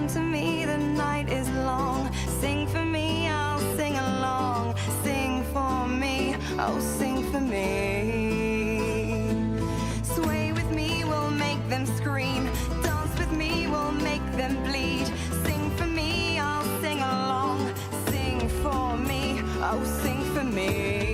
come to me, the night is long. Sing for me, I'll sing along. Sing for me, oh sing for me. Sway with me, we'll make them scream. Dance with me, we'll make them bleed. Sing for me, I'll sing along. Sing for me, oh sing for me.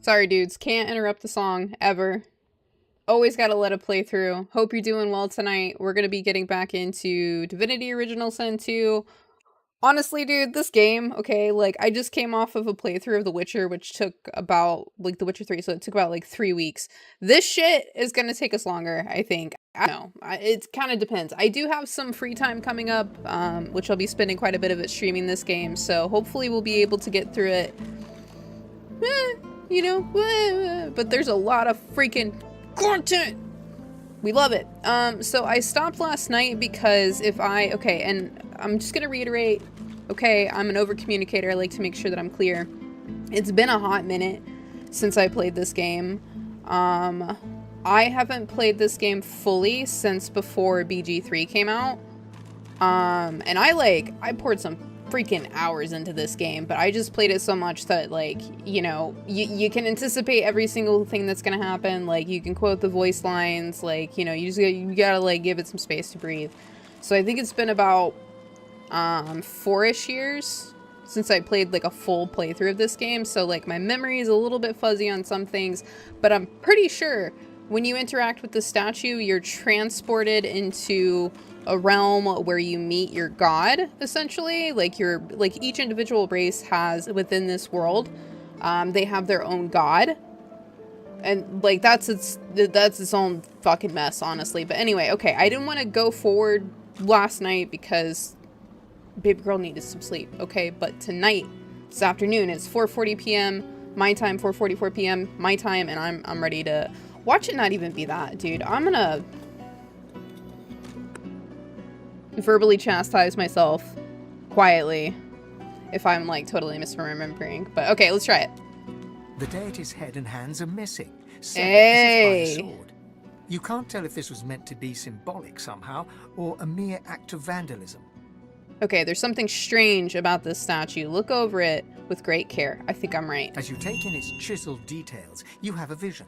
Sorry, dudes. Can't interrupt the song, ever. Always gotta let it play through. Hope you're doing well tonight. We're gonna be getting back into Divinity Original Sin 2. Honestly, dude, this game, okay, like, I just came off of a playthrough of The Witcher, which took about, like, The Witcher 3, so it took about, like, 3 weeks. This shit is gonna take us longer, I think. I don't know. It kind of depends. I do have some free time coming up, which I'll be spending quite a bit of it streaming this game, so hopefully we'll be able to get through it. You know, but there's a lot of freaking content. We love it. So I stopped last night because okay, and I'm just gonna reiterate, okay, I'm an over communicator. I like to make sure that I'm clear. It's been a hot minute since I played this game. I haven't played this game fully since before BG3 came out. And I poured some freaking hours into this game, but I just played it so much that, like, you know, you can anticipate every single thing that's gonna happen. Like, you can quote the voice lines, like, you know, you gotta like give it some space to breathe. So I think it's been about 4-ish years since I played like a full playthrough of this game, so like my memory is a little bit fuzzy on some things, but I'm pretty sure when you interact with the statue, you're transported into a realm where you meet your god, essentially. Like, each individual race has within this world, they have their own god, and like that's its own fucking mess, honestly. But anyway, okay, I didn't want to go forward last night because baby girl needed some sleep, okay? But tonight, this afternoon, it's 4:40 p.m. my time, 4:44 p.m. my time, and I'm ready to watch it not even be that, dude. I'm gonna verbally chastise myself quietly if I'm like totally misremembering. But okay, let's try it. The deity's head and hands are missing. Hey. By a sword. You can't tell if this was meant to be symbolic somehow or a mere act of vandalism. Okay, there's something strange about this statue. Look over it with great care. I think I'm right. As you take in its chiseled details, you have a vision.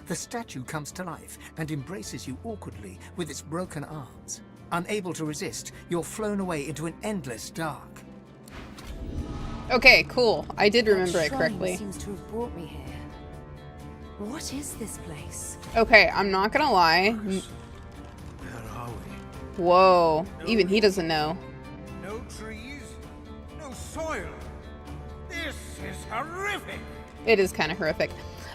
The statue comes to life and embraces you awkwardly with its broken arms. Unable to resist, you're flown away into an endless dark. Okay, cool. I did remember it correctly. Seems to have brought me here. What is this place? Okay, I'm not gonna lie. Where are we? Whoa, even he doesn't know. No trees, no soil. This is horrific. It is kind of horrific.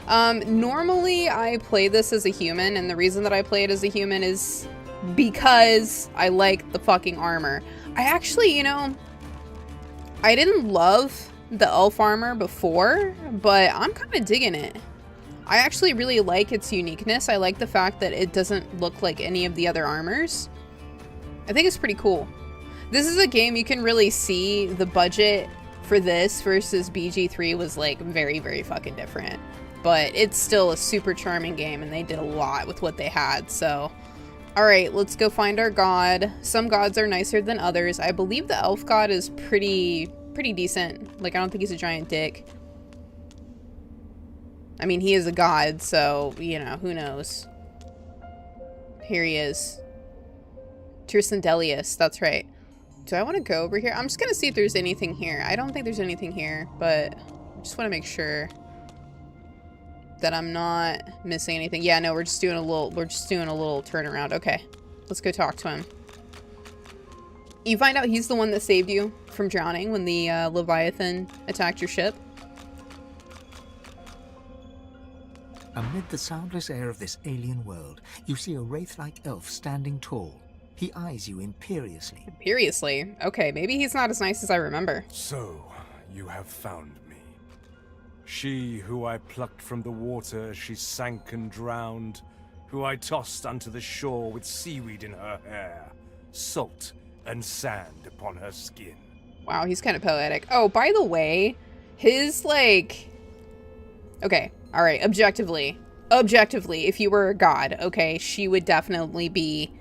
Normally I play this as a human, and the reason that I play it as a human is because I like the fucking armor. I actually, you know, I didn't love the elf armor before, but I'm kind of digging it. I actually really like its uniqueness. I like the fact that it doesn't look like any of the other armors. I think it's pretty cool. This is a game you can really see the budget for this versus BG3 was like very, very fucking different. But it's still a super charming game, and they did a lot with what they had, so... Alright, let's go find our god. Some gods are nicer than others. I believe the elf god is pretty decent. Like, I don't think he's a giant dick. I mean, he is a god, so, you know, who knows. Here he is. Tir-Cindelius, that's right. Do I want to go over here? I'm just gonna see if there's anything here. I don't think there's anything here, but I just want to make sure that I'm not missing anything. Yeah, no, we're just doing a little turnaround. Okay, let's go talk to him. You find out he's the one that saved you from drowning when the Leviathan attacked your ship. Amid the soundless air of this alien world, you see a wraith-like elf standing tall. He eyes you imperiously. Imperiously? Okay, maybe he's not as nice as I remember. So, you have found me. She who I plucked from the water as she sank and drowned, who I tossed unto the shore with seaweed in her hair, salt and sand upon her skin. Wow, he's kind of poetic. Oh, by the way, his, like... Okay, alright, objectively, if you were a god, okay, she would definitely be,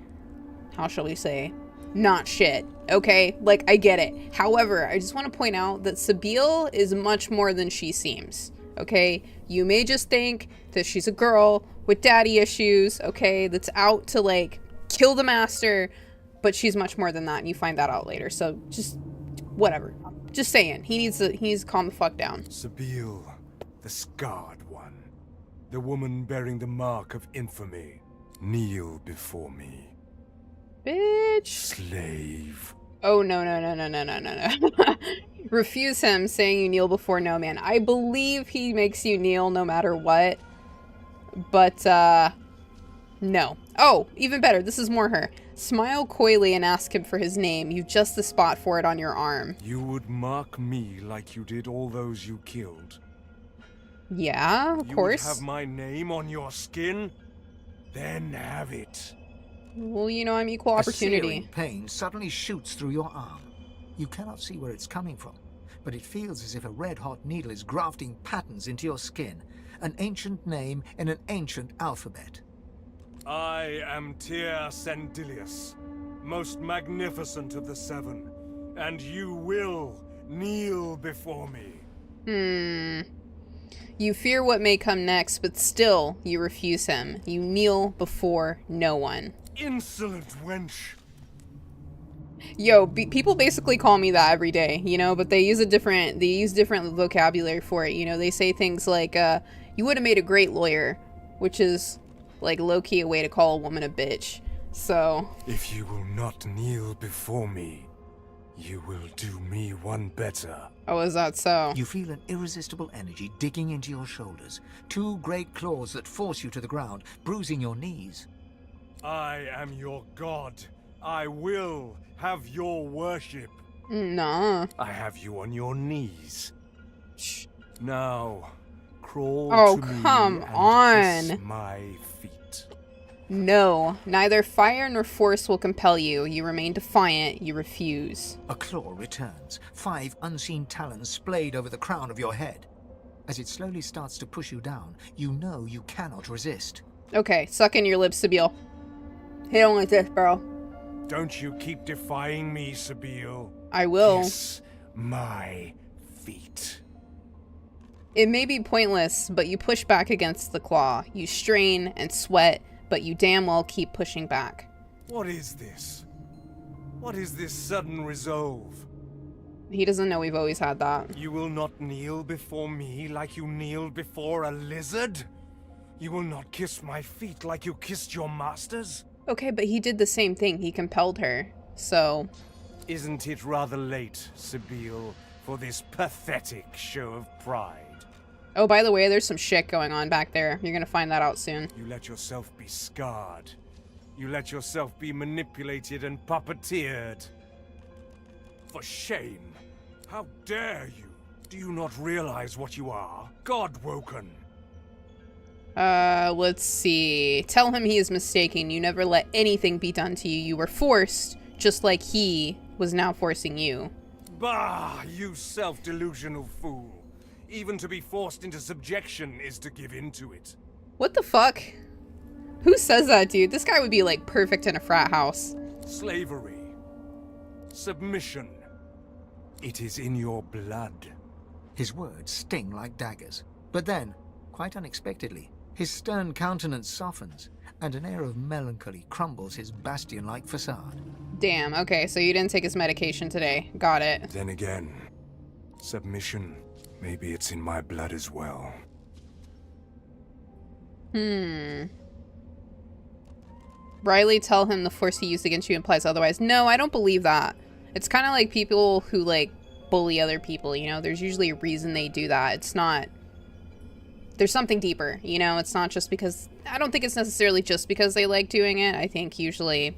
how shall we say, not shit, okay? Like, I get it. However, I just want to point out that Sabine is much more than she seems, okay? You may just think that she's a girl with daddy issues, okay, that's out to, like, kill the master, but she's much more than that, and you find that out later, so just, whatever. Just saying, he needs to calm the fuck down. Sabine, the scarred one, the woman bearing the mark of infamy, kneel before me. Bitch. Slave. Oh, no. Refuse him, saying you kneel before no man. I believe he makes you kneel no matter what. But, no. Oh, even better. This is more her. Smile coyly and ask him for his name. You've just the spot for it on your arm. You would mark me like you did all those you killed. Yeah, of course. You would have my name on your skin? Then have it. Well, you know, I'm equal A opportunity. searing pain suddenly shoots through your arm. You cannot see where it's coming from, but it feels as if a red-hot needle is grafting patterns into your skin. An ancient name in an ancient alphabet. I am Tir-Cindelius, most magnificent of the seven, and you will kneel before me. You fear what may come next, but still you refuse him. You kneel before no one. Insolent wench! Yo, people basically call me that every day, you know, but they use different vocabulary for it. You know, they say things like, you would have made a great lawyer, which is like low-key a way to call a woman a bitch. So, If you will not kneel before me, you will do me one better. oh, is that so? You feel an irresistible energy digging into your shoulders. Two great claws that force you to the ground, bruising your knees. I am your god. I will have your worship. Nah. I have you on your knees. Now, crawl Oh, to me come and kiss on. my feet. No, neither fire nor force will compel you. You remain defiant. You refuse. A claw returns, 5 unseen talons splayed over the crown of your head. As it slowly starts to push you down, you know you cannot resist. Okay, suck in your lips, Sabine. Hit on like this, bro. Don't you keep defying me, Sabine. I will. Kiss my feet. It may be pointless, but you push back against the claw. You strain and sweat, but you damn well keep pushing back. What is this? What is this sudden resolve? He doesn't know we've always had that. You will not kneel before me like you kneeled before a lizard? You will not kiss my feet like you kissed your masters? Okay, but he did the same thing. He compelled her. So, Isn't it rather late, Sibyl, for this pathetic show of pride? oh, by the way, there's some shit going on back there. You're gonna find that out soon. You let yourself be scarred. You let yourself be manipulated and puppeteered. For shame. How dare you? Do you not realize what you are? God-woken. Let's see. Tell him he is mistaken. You never let anything be done to you. You were forced, just like he was now forcing you. Bah, you self-delusional fool. Even to be forced into subjection is to give in to it. What the fuck? Who says that, dude? This guy would be, like, perfect in a frat house. Slavery. Submission. It is in your blood. His words sting like daggers. But then, quite unexpectedly, his stern countenance softens, and an air of melancholy crumbles his bastion-like facade. Damn, okay, so you didn't take his medication today. Got it. Then again, submission. Maybe it's in my blood as well. Riley, tell him the force he used against you implies otherwise. No, I don't believe that. It's kind of like people who, like, bully other people, you know? There's usually a reason they do that. It's not... There's something deeper, you know? It's not just because... I don't think it's necessarily just because they like doing it. I think usually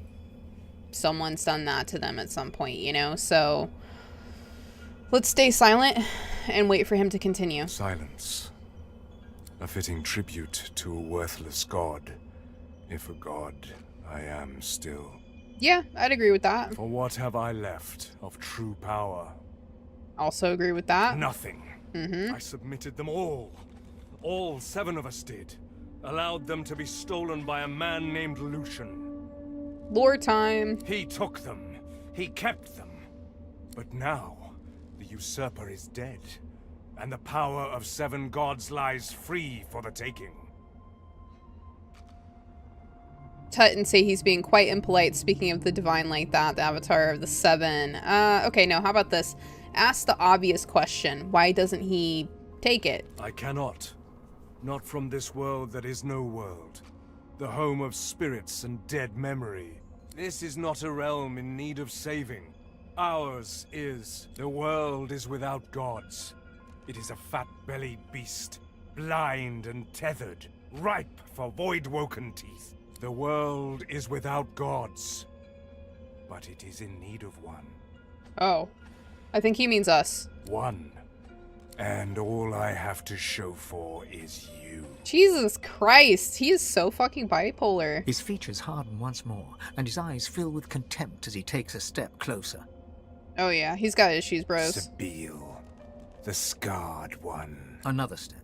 someone's done that to them at some point, you know? So... let's stay silent and wait for him to continue. Silence. A fitting tribute to a worthless god. If a god, I am still. Yeah, I'd agree with that. For what have I left of true power? Also agree with that. Nothing. I submitted them all. All 7 of us did. Allowed them to be stolen by a man named Lucian. Lore time. He took them. He kept them. But now, the usurper is dead. And the power of 7 gods lies free for the taking. Tut and say he's being quite impolite, speaking of the divine like that, the avatar of the 7. Okay, no, how about this? Ask the obvious question. Why doesn't he take it? I cannot. Not from this world that is no world. The home of spirits and dead memory. This is not a realm in need of saving. Ours is. The world is without gods. It is a fat-bellied beast, blind and tethered, ripe for void-woken teeth. The world is without gods, but it is in need of one. Oh. I think he means us. One. And all I have to show for is you. Jesus Christ, he is so fucking bipolar. His features harden once more, and his eyes fill with contempt as he takes a step closer. Oh yeah, he's got issues, bros. Sibyl, the scarred one. Another step.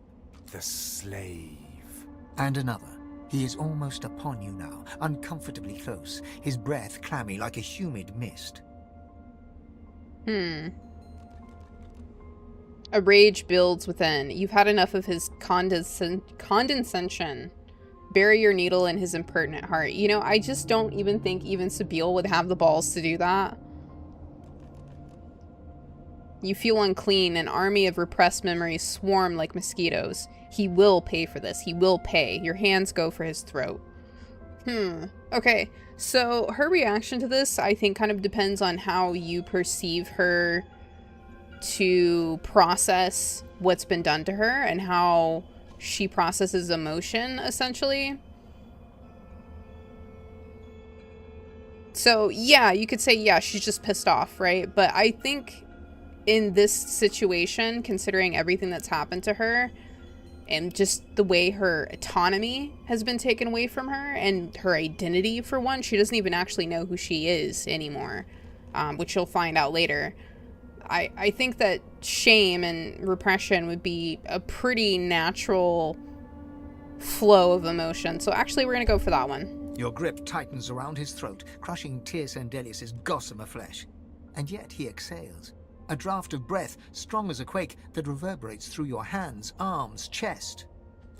The slave. And another. He is almost upon you now, uncomfortably close, his breath clammy like a humid mist. A rage builds within. You've had enough of his condescension. Bury your needle in his impertinent heart. You know, I just don't even think even Sibyl would have the balls to do that. You feel unclean. An army of repressed memories swarm like mosquitoes. He will pay for this. He will pay. Your hands go for his throat. Okay, so her reaction to this, I think, kind of depends on how you perceive her to process what's been done to her and how she processes emotion, essentially. So, yeah, you could say, yeah, she's just pissed off, right? But I think in this situation, considering everything that's happened to her, and just the way her autonomy has been taken away from her and her identity, for one, she doesn't even actually know who she is anymore, which you'll find out later. I think that shame and repression would be a pretty natural flow of emotion. So actually, we're going to go for that one. Your grip tightens around his throat, crushing Tir-Cindelius' gossamer flesh. And yet he exhales. A draft of breath, strong as a quake, that reverberates through your hands, arms, chest.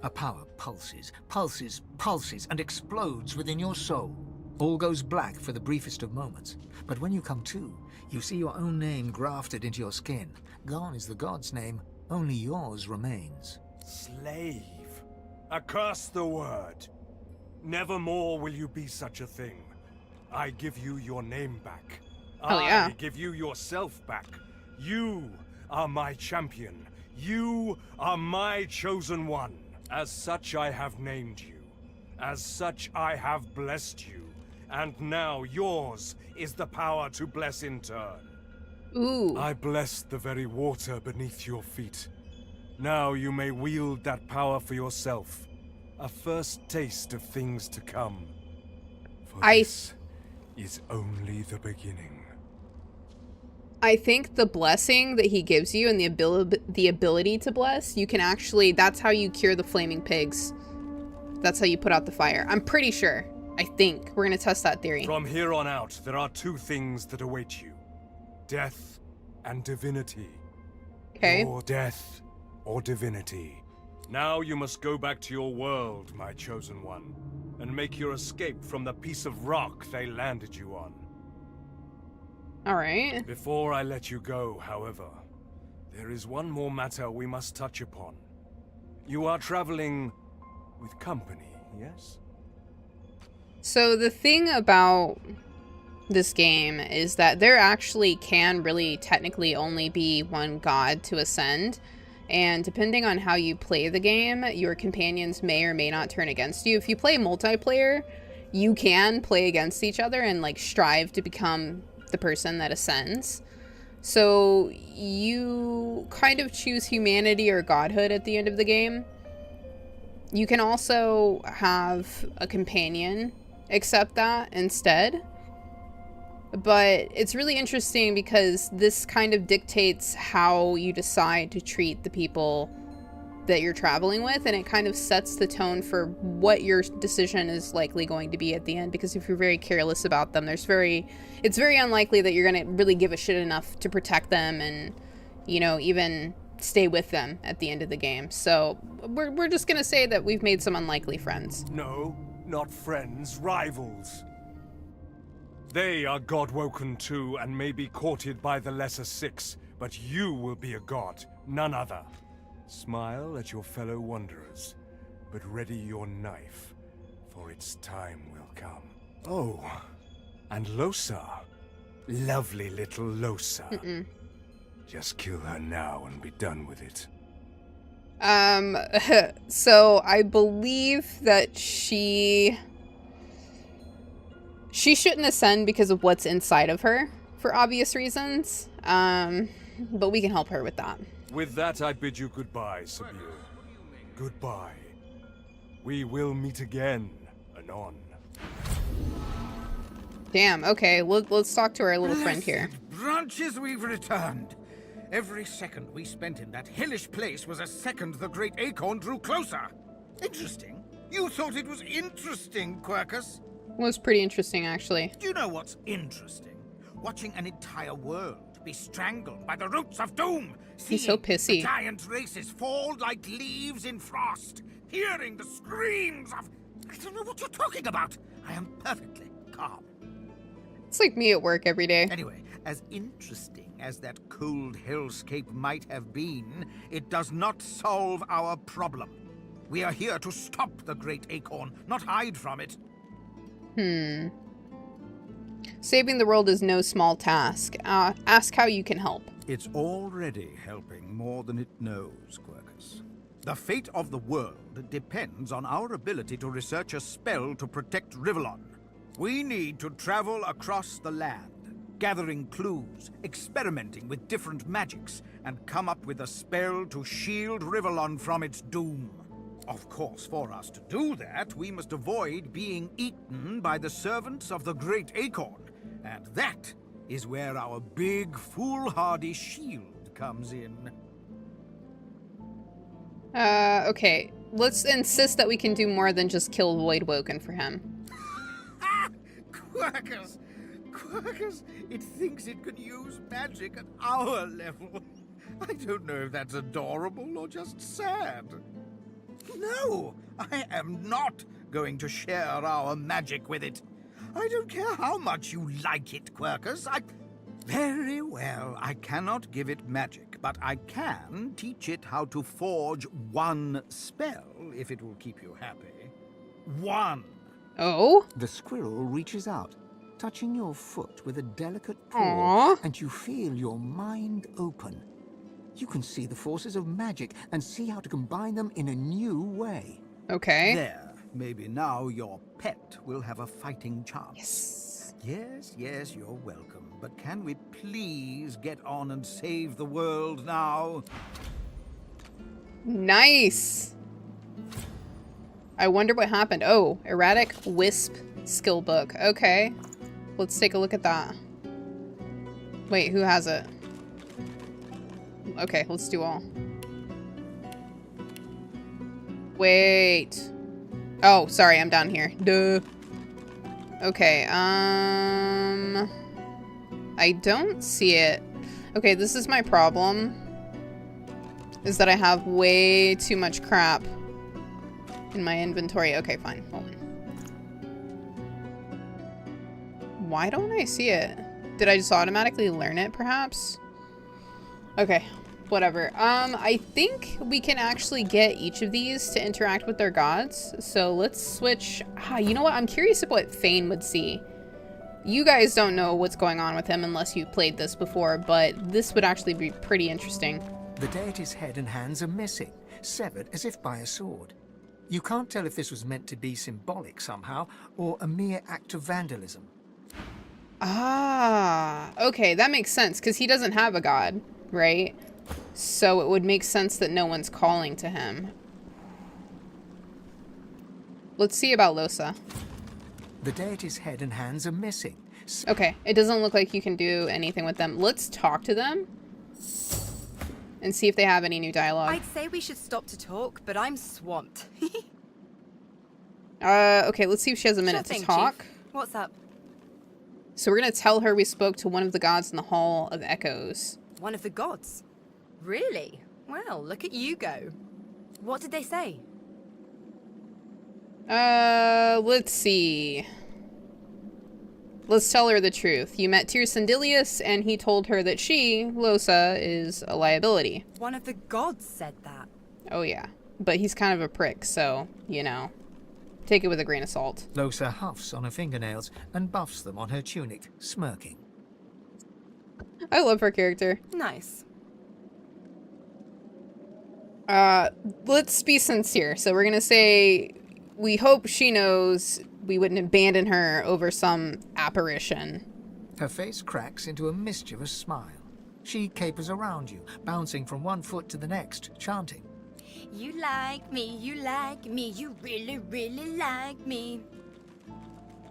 A power pulses, pulses, pulses, and explodes within your soul. All goes black for the briefest of moments. But when you come to, you see your own name grafted into your skin. Gone is the god's name, only yours remains. Slave. Accursed the word. Nevermore will you be such a thing. I give you your name back. Hell yeah. I give you yourself back. You are my champion. You are my chosen one. As such I have named you. As such I have blessed you. And now yours is the power to bless in turn. Ooh. I blessed the very water beneath your feet. Now you may wield that power for yourself. A first taste of things to come. For this is only the beginning. I think the blessing that he gives you and the ability to bless, you can actually, that's how you cure the flaming pigs. That's how you put out the fire. I'm pretty sure. I think. We're going to test that theory. From here on out, there are two things that await you. Death and divinity. Okay. Or death or divinity. Now you must go back to your world, my chosen one, and make your escape from the piece of rock they landed you on. All right. Before I let you go, however, there is one more matter we must touch upon. You are traveling with company, yes? So the thing about this game is that there actually can really technically only be one god to ascend. And depending on how you play the game, your companions may or may not turn against you. If you play multiplayer, you can play against each other and like strive to become the person that ascends. So you kind of choose humanity or godhood at the end of the game. You can also have a companion accept that instead. But it's really interesting because this kind of dictates how you decide to treat the people that you're traveling with, and it kind of sets the tone for what your decision is likely going to be at the end, because if you're very careless about them, it's very unlikely that you're going to really give a shit enough to protect them and, you know, even stay with them at the end of the game. So we're just going to say that we've made some unlikely friends. No, not friends, rivals. They are god-woken too, and may be courted by the lesser six, but you will be a god, none other. Smile at your fellow wanderers, but ready your knife, for its time will come. Oh, and Lohse. Lovely little Lohse. Just kill her now and be done with it. So I believe that she shouldn't ascend because of what's inside of her, for obvious reasons. But we can help her with that. With that, I bid you goodbye, Sabir. Goodbye. We will meet again, anon. Damn, okay, let's talk to our little friend here. Branches, we've returned. Every second we spent in that hellish place was a second the great acorn drew closer. Interesting. You thought it was interesting, Quercus? It was pretty interesting, actually. Do you know what's interesting? Watching an entire world be strangled by the roots of doom. He's so pissy. The giant races fall like leaves in frost. Hearing the screams of... I don't know what you're talking about. I am perfectly calm. It's like me at work every day. Anyway, as interesting as that cold hellscape might have been, it does not solve our problem. We are here to stop the great acorn, not hide from it. Saving the world is no small task. Ask how you can help. It's already helping more than it knows, Quercus. The fate of the world depends on our ability to research a spell to protect Rivellon. We need to travel across the land, gathering clues, experimenting with different magics, and come up with a spell to shield Rivellon from its doom. Of course, for us to do that, we must avoid being eaten by the servants of the Great Acorn. And that is where our big, foolhardy shield comes in. Okay. Let's insist that we can do more than just kill Voidwoken for him. Quercus! Quercus! It thinks it can use magic at our level. I don't know if that's adorable or just sad. No, I am not going to share our magic with it. I don't care how much you like it, Quercus. Very well. I cannot give it magic, but I can teach it how to forge one spell, if it will keep you happy. One. Oh? The squirrel reaches out, touching your foot with a delicate paw, Aww. and you feel your mind open. You can see the forces of magic and see how to combine them in a new way. Okay. There. Maybe now your pet will have a fighting chance. Yes. Yes, you're welcome. But can we please get on and save the world now? Nice. I wonder what happened. Oh, erratic wisp skill book. Okay. Let's take a look at that. Wait, who has it? Okay, let's do all. Wait. Oh, sorry, I'm down here. Duh. Okay, I don't see it. Okay, this is my problem. Is that I have way too much crap in my inventory. Okay, fine. Hold on. Why don't I see it? Did I just automatically learn it, perhaps? Okay, whatever. I think we can actually get each of these to interact with their gods. So let's switch. You know what? I'm curious of what Fane would see. You guys don't know what's going on with him unless you played this before, but this would actually be pretty interesting. The deity's head and hands are missing, severed as if by a sword. You can't tell if this was meant to be symbolic somehow, or a mere act of vandalism. Ah, okay, that makes sense, because he doesn't have a god, right? So it would make sense that no one's calling to him. Let's see about Lohse. The deity's head and hands are missing. Okay, it doesn't look like you can do anything with them. Let's talk to them and see if they have any new dialogue. I'd say we should stop to talk, but I'm swamped. Okay, let's see if she has a minute Sure to thing, talk. Chief. What's up? So we're gonna tell her we spoke to one of the gods in the Hall of Echoes. One of the gods? Really? Well, look at you go. What did they say? Let's see. Let's tell her the truth. You met Tir-Cindelius, and he told her that she, Lohse, is a liability. One of the gods said that. Oh yeah. But he's kind of a prick, so, you know. Take it with a grain of salt. Lohse huffs on her fingernails and buffs them on her tunic, smirking. I love her character. Nice. Let's be sincere. So we're gonna say we hope she knows we wouldn't abandon her over some apparition. Her face cracks into a mischievous smile. She capers around you, bouncing from one foot to the next, chanting. You like me, you really, really like me.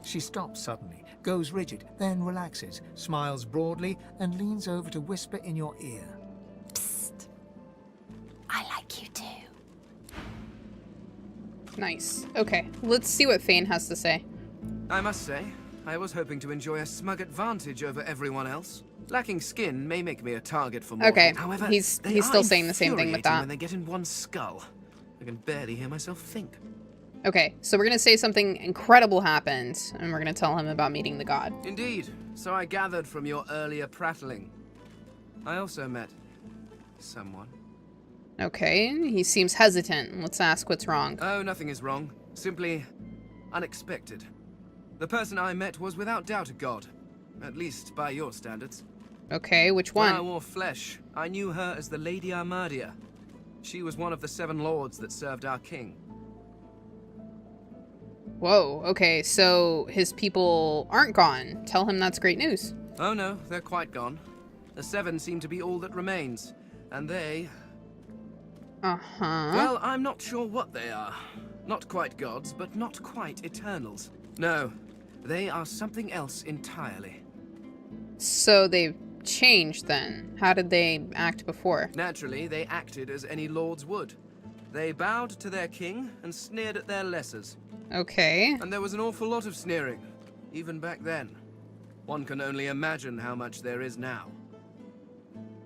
She stops suddenly, goes rigid, then relaxes, smiles broadly, and leans over to whisper in your ear. Psst. I like you too. Nice. Okay, let's see what Fane has to say. I must say, I was hoping to enjoy a smug advantage over everyone else. Lacking skin may make me a target for more. Okay, However, he's they still are saying the same thing with infuriating that. when they get in one skull. I can barely hear myself think. Okay, so we're gonna say something incredible happened, and we're gonna tell him about meeting the god. Indeed, so I gathered from your earlier prattling. I also met someone. Okay, he seems hesitant. Let's ask what's wrong. Oh, nothing is wrong. Simply unexpected. The person I met was without doubt a god. At least by your standards. Okay, which When I one? wore flesh, I knew her as the Lady Armadia. She was one of the 7 lords that served our king. Whoa, okay, so his people aren't gone. Tell him that's great news. Oh no, they're quite gone. The 7 seem to be all that remains. And they... Uh-huh. Well, I'm not sure what they are. Not quite gods, but not quite eternals. No, they are something else entirely. So they've changed then. How did they act before? Naturally, they acted as any lords would. They bowed to their king and sneered at their lessers. Okay. And there was an awful lot of sneering, even back then. One can only imagine how much there is now.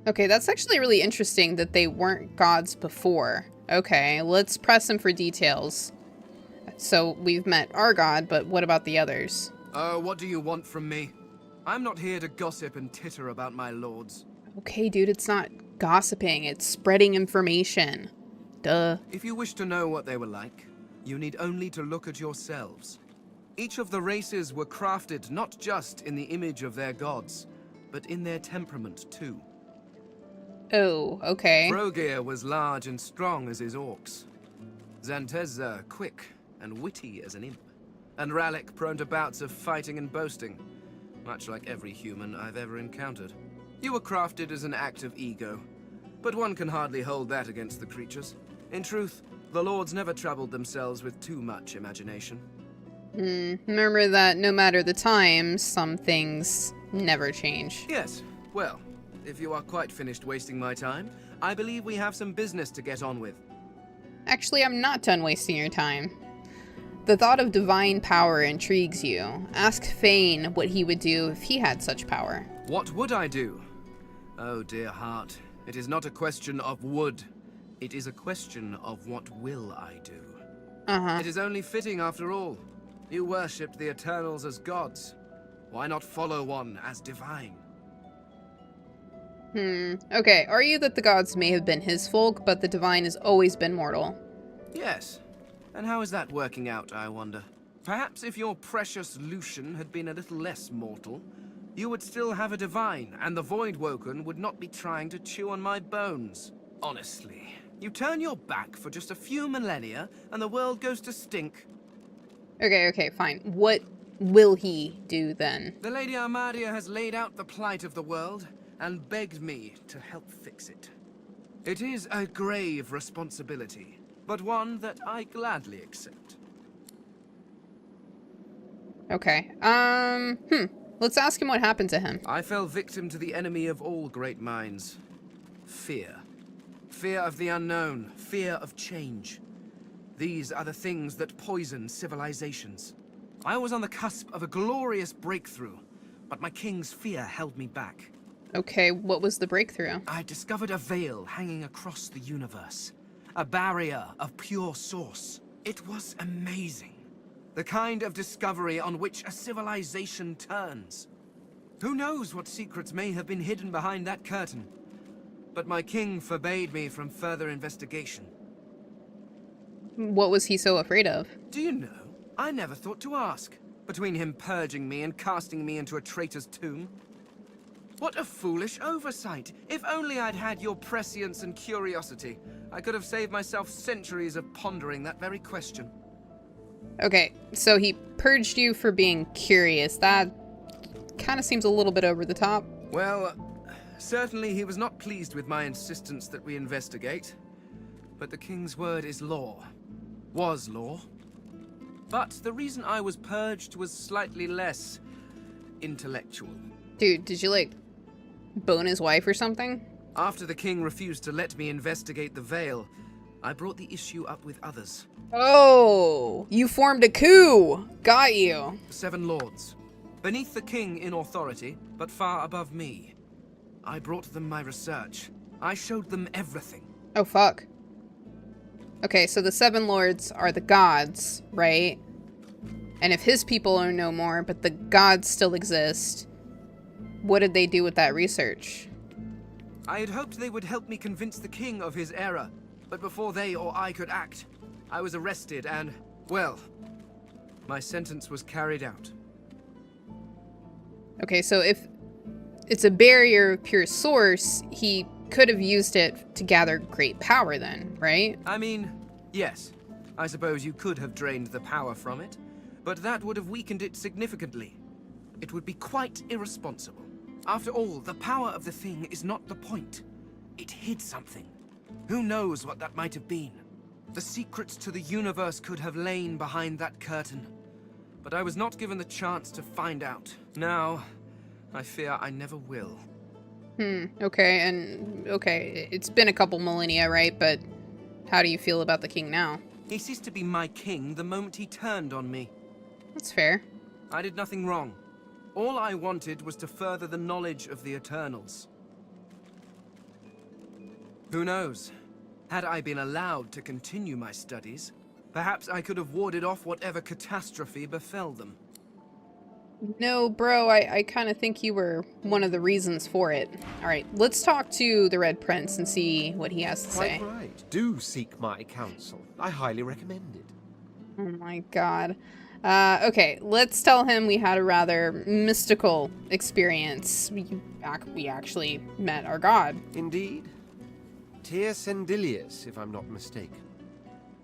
Okay, that's actually really interesting that they weren't gods before. Okay, let's press him for details. So we've met our god, but what about the others? Oh, what do you want from me? I'm not here to gossip and titter about my lords. Okay, dude, it's not gossiping, it's spreading information. Duh. If you wish to know what they were like, you need only to look at yourselves. Each of the races were crafted not just in the image of their gods, but in their temperament too. Oh, okay. Frogir was large and strong as his orcs. Zantezza quick and witty as an imp. And Rallic prone to bouts of fighting and boasting, much like every human I've ever encountered. You were crafted as an act of ego, but one can hardly hold that against the creatures. In truth, the lords never troubled themselves with too much imagination. Remember that no matter the time, some things never change. Yes, well, if you are quite finished wasting my time, I believe we have some business to get on with. Actually, I'm not done wasting your time. The thought of divine power intrigues you. Ask Fane what he would do if he had such power. What would I do? Oh, dear heart, it is not a question of would. It is a question of what will I do. It is only fitting after all. You worshipped the Eternals as gods. Why not follow one as divine? Okay, argue that the gods may have been his folk, but the divine has always been mortal. Yes. And how is that working out, I wonder? Perhaps if your precious Lucian had been a little less mortal, you would still have a divine, and the Voidwoken would not be trying to chew on my bones. Honestly, you turn your back for just a few millennia, and the world goes to stink. Okay, fine. What will he do then? The Lady Armadia has laid out the plight of the world, and begged me to help fix it. It is a grave responsibility, but one that I gladly accept. Okay, let's ask him what happened to him. I fell victim to the enemy of all great minds. Fear. Fear of the unknown. Fear of change. These are the things that poison civilizations. I was on the cusp of a glorious breakthrough, but my king's fear held me back. Okay, what was the breakthrough? I discovered a veil hanging across the universe. A barrier of pure source. It was amazing. The kind of discovery on which a civilization turns. Who knows what secrets may have been hidden behind that curtain? But my king forbade me from further investigation. What was he so afraid of? Do you know, I never thought to ask. Between him purging me and casting me into a traitor's tomb. What a foolish oversight! If only I'd had your prescience and curiosity, I could have saved myself centuries of pondering that very question. Okay, so he purged you for being curious. That kind of seems a little bit over the top. Well, certainly he was not pleased with my insistence that we investigate. But the king's word is law. Was law. But the reason I was purged was slightly less intellectual. Dude, did you, like, bone his wife or something? After the king refused to let me investigate the veil, I brought the issue up with others. Oh, you formed a coup. Got you. 7 lords. Beneath the king in authority, but far above me. I brought them my research. I showed them everything. Oh, fuck. Okay, so the 7 lords are the gods, right? And if his people are no more, but the gods still exist, what did they do with that research? I had hoped they would help me convince the king of his error, but before they or I could act, I was arrested and, well, my sentence was carried out. Okay, so if it's a barrier of pure source, he could have used it to gather great power then, right? I mean, yes. I suppose you could have drained the power from it, but that would have weakened it significantly. It would be quite irresponsible. After all, the power of the thing is not the point. It hid something. Who knows what that might have been? The secrets to the universe could have lain behind that curtain. But I was not given the chance to find out. Now, I fear I never will. Okay, it's been a couple millennia, right? But how do you feel about the king now? He ceased to be my king the moment he turned on me. That's fair. I did nothing wrong. All I wanted was to further the knowledge of the Eternals. Who knows? Had I been allowed to continue my studies, perhaps I could have warded off whatever catastrophe befell them. No, bro, I kind of think you were one of the reasons for it. Alright, let's talk to the Red Prince and see what he has to say. Quite right. Do seek my counsel. I highly recommend it. Oh my god. Okay, let's tell him we had a rather mystical experience. We actually met our god. Indeed. Tir-Cindelius, if I'm not mistaken.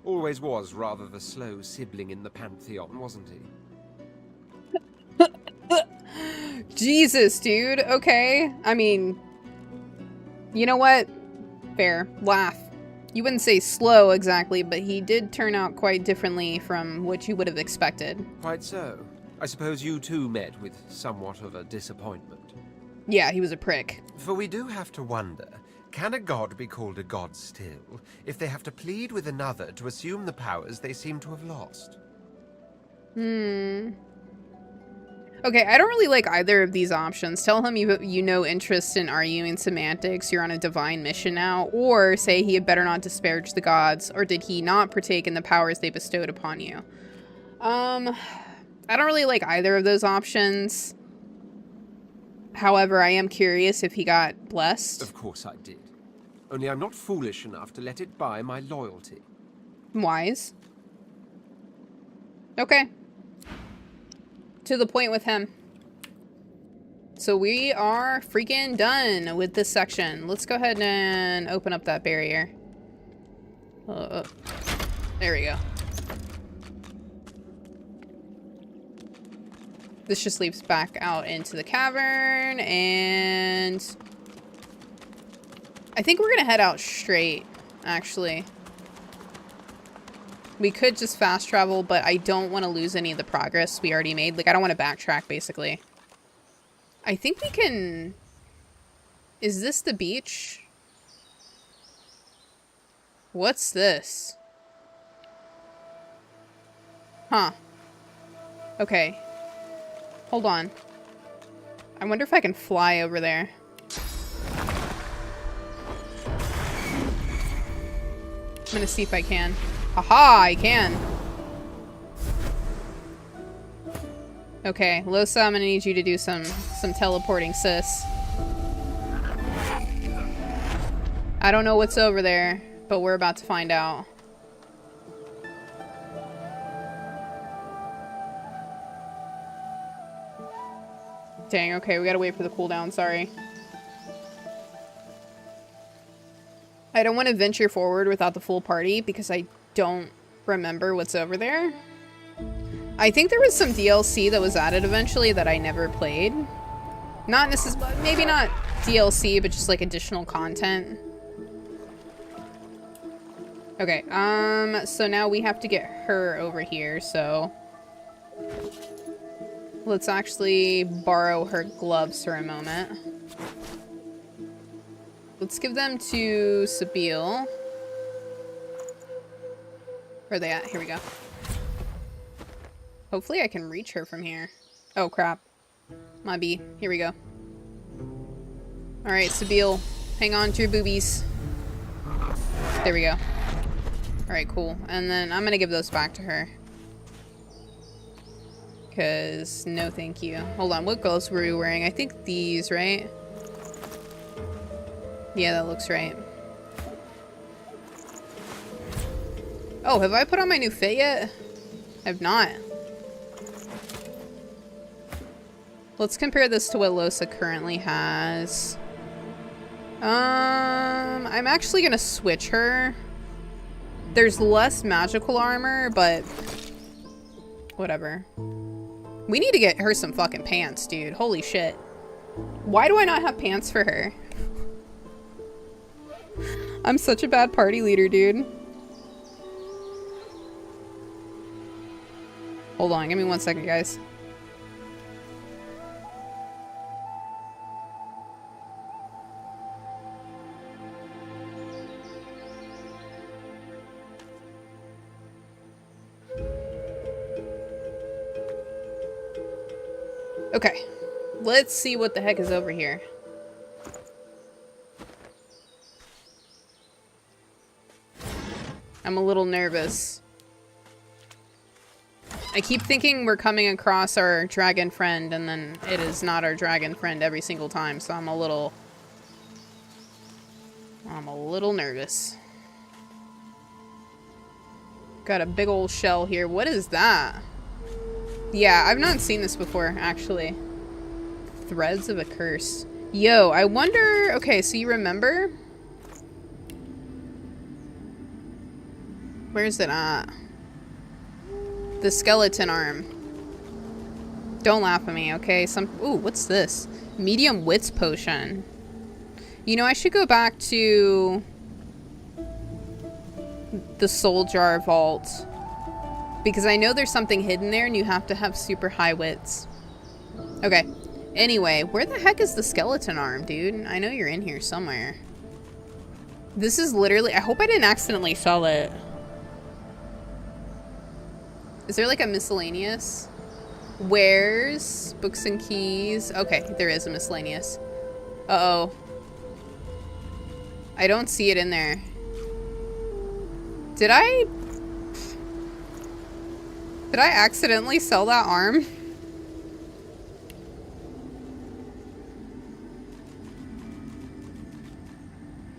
Always was rather the slow sibling in the Pantheon, wasn't he? Jesus, dude. Okay. I mean, you know what? Fair. Laugh. You wouldn't say slow exactly, but he did turn out quite differently from what you would have expected. Quite so. I suppose you too met with somewhat of a disappointment. Yeah, he was a prick. For we do have to wonder, can a god be called a god still, if they have to plead with another to assume the powers they seem to have lost? Okay, I don't really like either of these options. Tell him you no interest in arguing semantics, you're on a divine mission now, or say he had better not disparage the gods, or did he not partake in the powers they bestowed upon you? I don't really like either of those options. However, I am curious if he got blessed. Of course I did. Only I'm not foolish enough to let it buy my loyalty. Wise. Okay. To the point with him. So we are freaking done with this section. Let's go ahead and open up that barrier. There we go. This just leads back out into the cavern, and I think we're gonna head out straight, actually. We could just fast travel, but I don't want to lose any of the progress we already made. Like, I don't want to backtrack, basically. I think we can... Is this the beach? What's this? Huh. Okay. Hold on. I wonder if I can fly over there. I'm gonna see if I can. Haha, I can. Okay, Lohse, I'm gonna need you to do some teleporting, sis. I don't know what's over there, but we're about to find out. Dang, okay, we gotta wait for the cooldown, sorry. I don't want to venture forward without the full party because I don't remember what's over there. I think there was some DLC that was added eventually that I never played. Not necessarily, maybe not DLC, but just like additional content. Okay, so now we have to get her over here, so let's actually borrow her gloves for a moment. Let's give them to Sabile. Where are they at? Here we go. Hopefully I can reach her from here. Oh, crap. Might be. Here we go. Alright, Sabile. Hang on to your boobies. There we go. Alright, cool. And then I'm gonna give those back to her. Because, no thank you. Hold on, what gloves were you wearing? I think these, right? Yeah, that looks right. Oh, have I put on my new fit yet? I have not. Let's compare this to what Lohse currently has. I'm actually gonna switch her. There's less magical armor, but whatever. We need to get her some fucking pants, dude. Holy shit. Why do I not have pants for her? I'm such a bad party leader, dude. Hold on, give me 1 second, guys. Okay, let's see what the heck is over here. I'm a little nervous. I keep thinking we're coming across our dragon friend, and then it is not our dragon friend every single time, so I'm a little nervous. Got a big old shell here. What is that? Yeah, I've not seen this before, actually. Threads of a curse. Yo, I wonder... Okay, so you remember? Where's it at? The skeleton arm. Don't laugh at me, okay? Ooh, what's this? Medium wits potion. You know, I should go back to the soul jar vault, because I know there's something hidden there and you have to have super high wits. Okay. Anyway, where the heck is the skeleton arm, dude? I know you're in here somewhere. This is literally... I hope I didn't accidentally sell it. Is there like a miscellaneous? Wares, books and keys. Okay, there is a miscellaneous. Uh-oh. I don't see it in there. Did I accidentally sell that arm?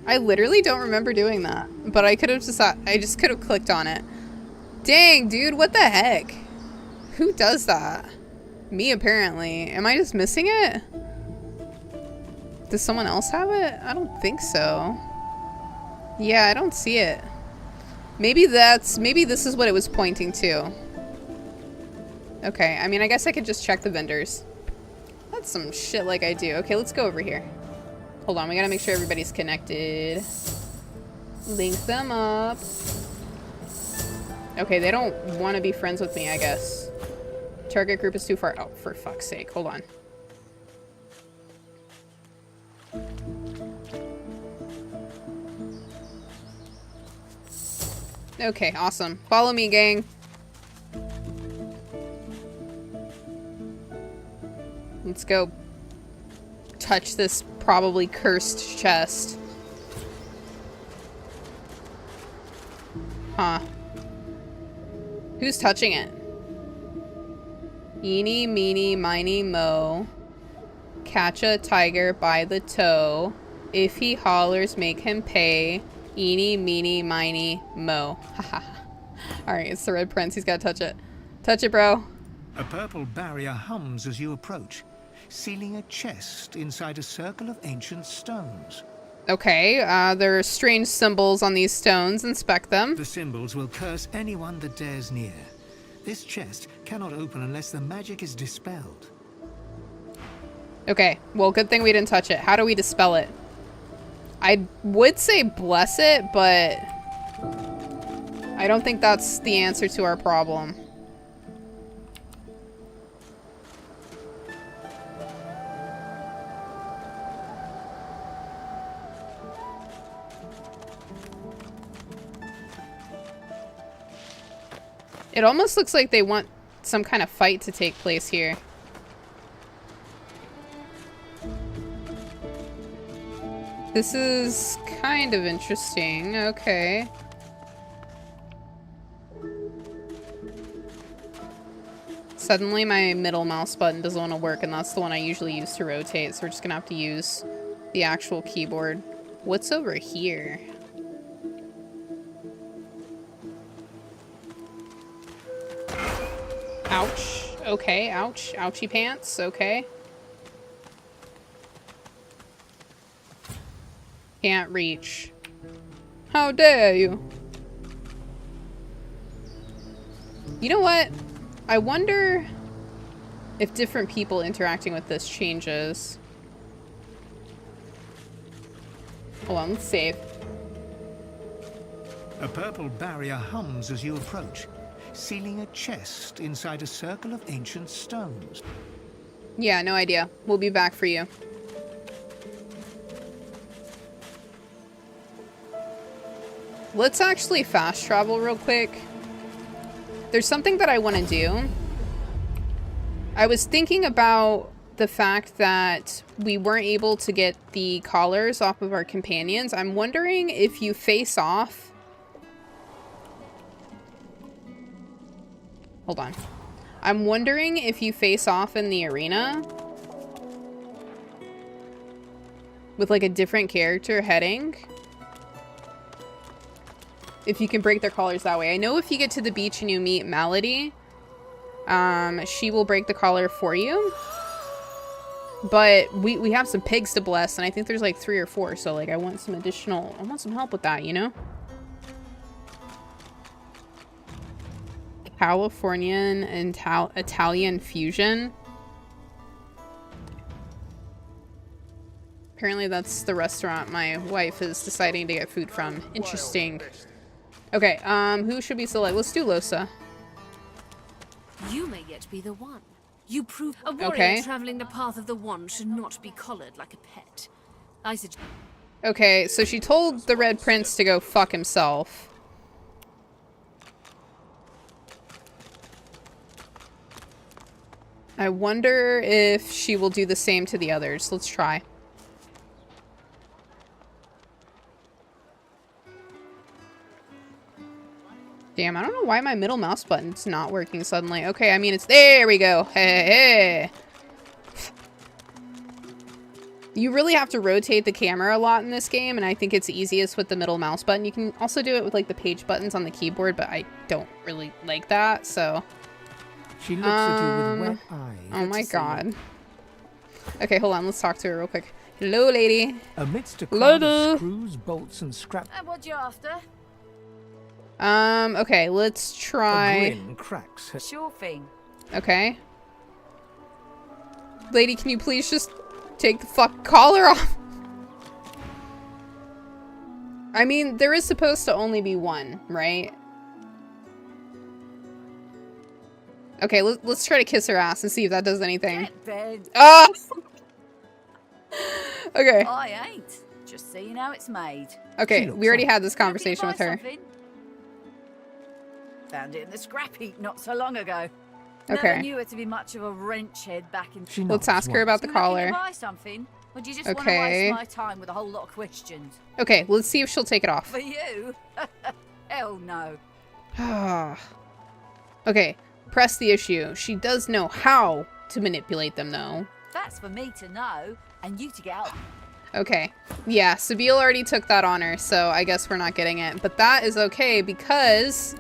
I literally don't remember doing that, but I could have just could have clicked on it. Dang, dude, what the heck? Who does that? Me, apparently. Am I just missing it? Does someone else have it? I don't think so. Yeah, I don't see it. Maybe this is what it was pointing to. Okay, I mean, I guess I could just check the vendors. That's some shit like I do. Okay, let's go over here. Hold on, we gotta make sure everybody's connected. Link them up. Okay, they don't want to be friends with me, I guess. Target group is too far. Oh, for fuck's sake. Hold on. Okay, awesome. Follow me, gang. Let's go touch this probably cursed chest. Huh. Who's touching it? Eeny, meeny, miny, mo. Catch a tiger by the toe. If he hollers, make him pay. Eeny, meeny, miny, mo. Haha. Alright, it's the Red Prince. He's gotta touch it. Touch it, bro. A purple barrier hums as you approach, sealing a chest inside a circle of ancient stones. Okay, there are strange symbols on these stones. Inspect them. The symbols will curse anyone that dares near. This chest cannot open unless the magic is dispelled. Okay, well, good thing we didn't touch it. How do we dispel it? I would say bless it, but I don't think that's the answer to our problem. It almost looks like they want some kind of fight to take place here. This is kind of interesting. Okay. Suddenly my middle mouse button doesn't want to work, and that's the one I usually use to rotate, so we're just gonna have to use the actual keyboard. What's over here? Ouch. Okay, ouch. Ouchie pants. Okay. Can't reach. How dare you? You know what? I wonder if different people interacting with this changes. Hold on, let's save. A purple barrier hums as you approach, sealing a chest inside a circle of ancient stones. Yeah, no idea. We'll be back for you. Let's actually fast travel real quick. There's something that I want to do. I was thinking about the fact that we weren't able to get the collars off of our companions. I'm wondering if you face off... Hold on. I'm wondering if you face off in the arena with like a different character heading, if you can break their collars that way. I know if you get to the beach and you meet Malady, she will break the collar for you. But we have some pigs to bless, and I think there's like 3 or 4, so like I want some help with that, you know? Californian and Italian fusion. Apparently that's the restaurant my wife is deciding to get food from. Interesting. Okay, who should we select? Let's do Lohse. You may yet be the one. You prove a warrior traveling the path of the wand should not be collared like a pet. I suggest. Okay, so she told the Red Prince to go fuck himself. I wonder if she will do the same to the others. Let's try. Damn, I don't know why my middle mouse button's not working suddenly. Okay, I mean, it's... There we go. Hey, hey. You really have to rotate the camera a lot in this game, and I think it's easiest with the middle mouse button. You can also do it with, like, the page buttons on the keyboard, but I don't really like that, so... She looks at you with wet eyes. Oh my god. Okay, hold on. Let's talk to her real quick. Hello, lady. Amidst a crowd of screws, bolts, and scrap... And what you after? Okay, let's try... A grin cracks her... Sure thing. Okay. Lady, can you please just take the fuck collar off? I mean, there is supposed to only be one, right? Okay, let's try to kiss her ass and see if that does anything. Ah! Okay. I ain't. Just seeing how it's made. Okay, we already had this conversation with her. Found it in the scrap heap not so long ago. Okay. Never knew her to be much of a wrench head back in... Let's ask her about the collar. Buy something? Or do you just want to waste my time with a whole lot of questions? Okay, let's see if she'll take it off. For you? Hell no. Okay, press the issue. She does know how to manipulate them, though. That's for me to know, and you to get out. Okay. Yeah, Sabine already took that on her, so I guess we're not getting it. But that is okay, because...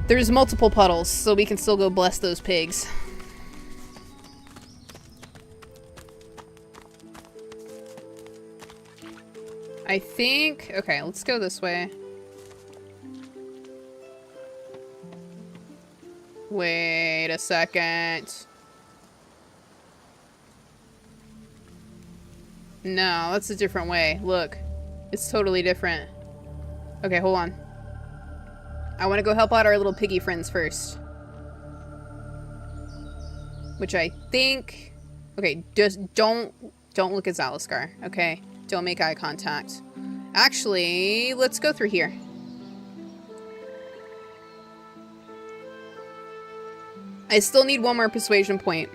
there's multiple puddles, so we can still go bless those pigs. I think... okay, let's go this way. Wait a second. No, that's a different way. Look. It's totally different. Okay, hold on. I want to go help out our little piggy friends first. Which I think... okay, just don't look at Zaliskar, okay? Don't make eye contact. Actually, let's go through here. I still need one more persuasion point.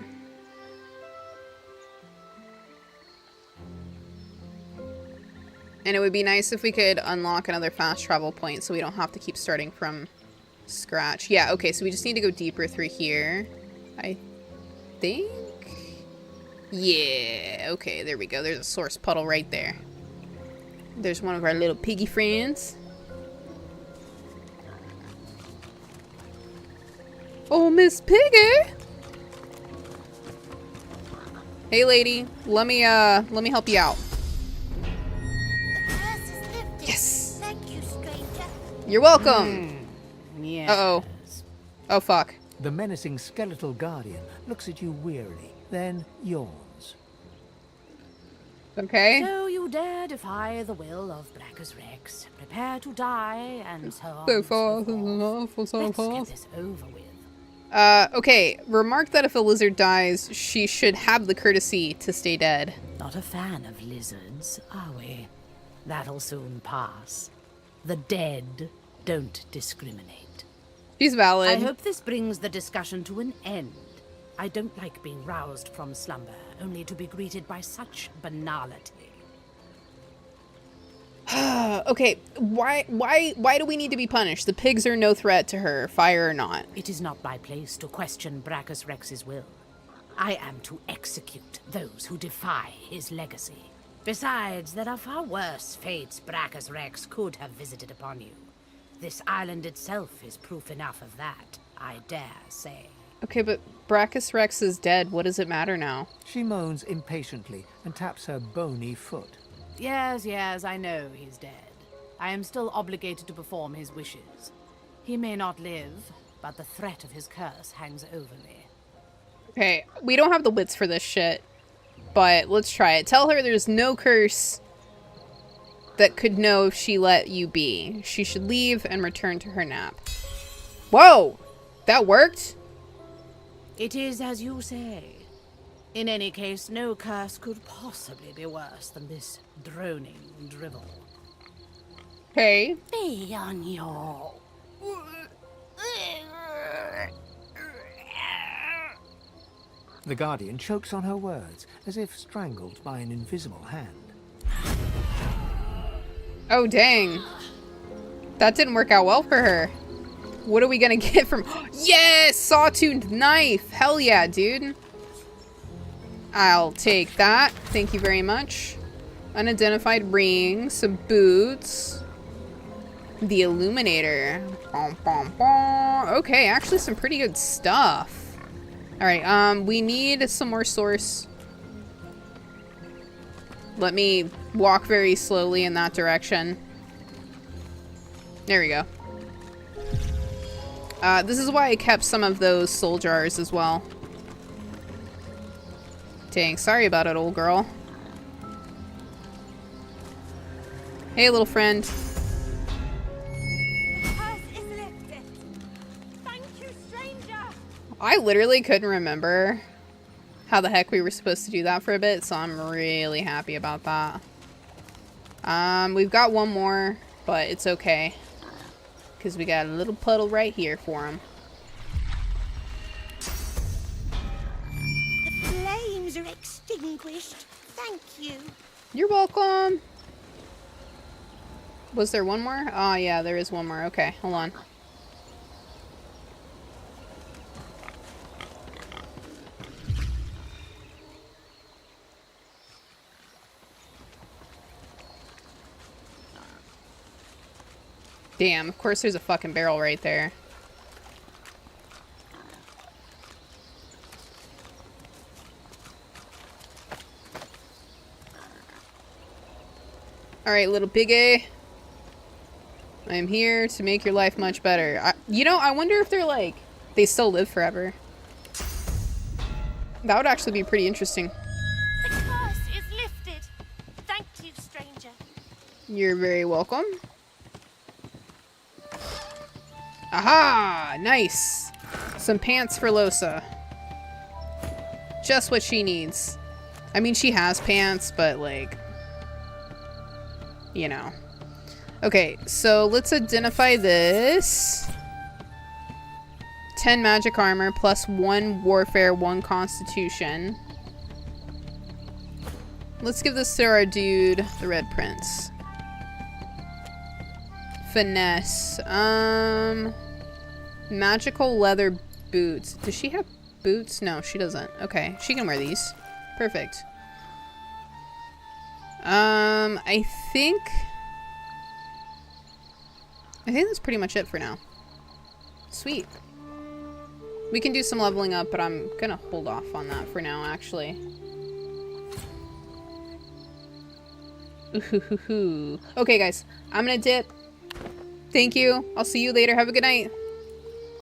And it would be nice if we could unlock another fast travel point so we don't have to keep starting from scratch. Yeah, okay, so we just need to go deeper through here. I think? Yeah, okay, there we go. There's a source puddle right there. There's one of our little piggy friends. Oh, Miss Piggy! Hey, lady. Let me help you out. Yes! Thank you, stranger. You're welcome! Yes. Uh-oh. Oh, fuck. The menacing skeletal guardian looks at you wearily, then yawns. Okay. So you dare defy the will of Brackus Rex, prepare to die, and so on. So forth. Let's get this over with. Okay. Remark that if a lizard dies, she should have the courtesy to stay dead. Not a fan of lizards, are we? That'll soon pass. The dead don't discriminate. She's valid. I hope this brings the discussion to an end. I don't like being roused from slumber, only to be greeted by such banality. Okay, why do we need to be punished? The pigs are no threat to her, fire or not. It is not my place to question Brachus Rex's will. I am to execute those who defy his legacy. Besides, there are far worse fates Brachus Rex could have visited upon you. This island itself is proof enough of that, I dare say. Okay, but Brachus Rex is dead. What does it matter now? She moans impatiently and taps her bony foot. Yes, I know he's dead. I am still obligated to perform his wishes. He may not live, but the threat of his curse hangs over me. Okay, we don't have the wits for this shit, but let's try it. Tell her there's no curse that could know if she let you be. She should leave and return to her nap. Whoa! That worked? It is as you say. In any case, no curse could possibly be worse than this droning drivel. Okay. Be on your... The Guardian chokes on her words, as if strangled by an invisible hand. Oh, dang. That didn't work out well for her. What are we gonna get from... Yes! Sawtooth knife! Hell yeah, dude. I'll take that. Thank you very much. Unidentified ring, some boots. The Illuminator. Bom, bom, bom. Okay, actually some pretty good stuff. Alright, we need some more source. Let me walk very slowly in that direction. There we go. This is why I kept some of those soul jars as well. Dang, sorry about it, old girl. Hey, little friend. Curse is lifted. Thank you, stranger. I literally couldn't remember how the heck we were supposed to do that for a bit, so I'm really happy about that. We've got one more, but it's okay. Because we got a little puddle right here for him. The flames are extinguished. Thank you. You're welcome. Was there one more? Oh, yeah, there is one more. Okay, hold on. Damn, of course there's a fucking barrel right there. Alright, little piggy. I am here to make your life much better. You know, I wonder if they're like, they still live forever. That would actually be pretty interesting. The curse is lifted. Thank you, stranger. You're very welcome. Aha! Nice! Some pants for Lohse. Just what she needs. I mean, she has pants, but like... You know. Okay, so let's identify this. 10 magic armor plus 1 warfare, 1 constitution. Let's give this to our dude, the Red Prince. Finesse. Magical leather boots. Does she have boots? No, she doesn't. Okay, she can wear these. Perfect. I think that's pretty much it for now. Sweet. We can do some leveling up, but I'm gonna hold off on that for now, actually. Ooh-hoo-hoo-hoo. Okay, guys. I'm gonna dip. Thank you. I'll see you later. Have a good night.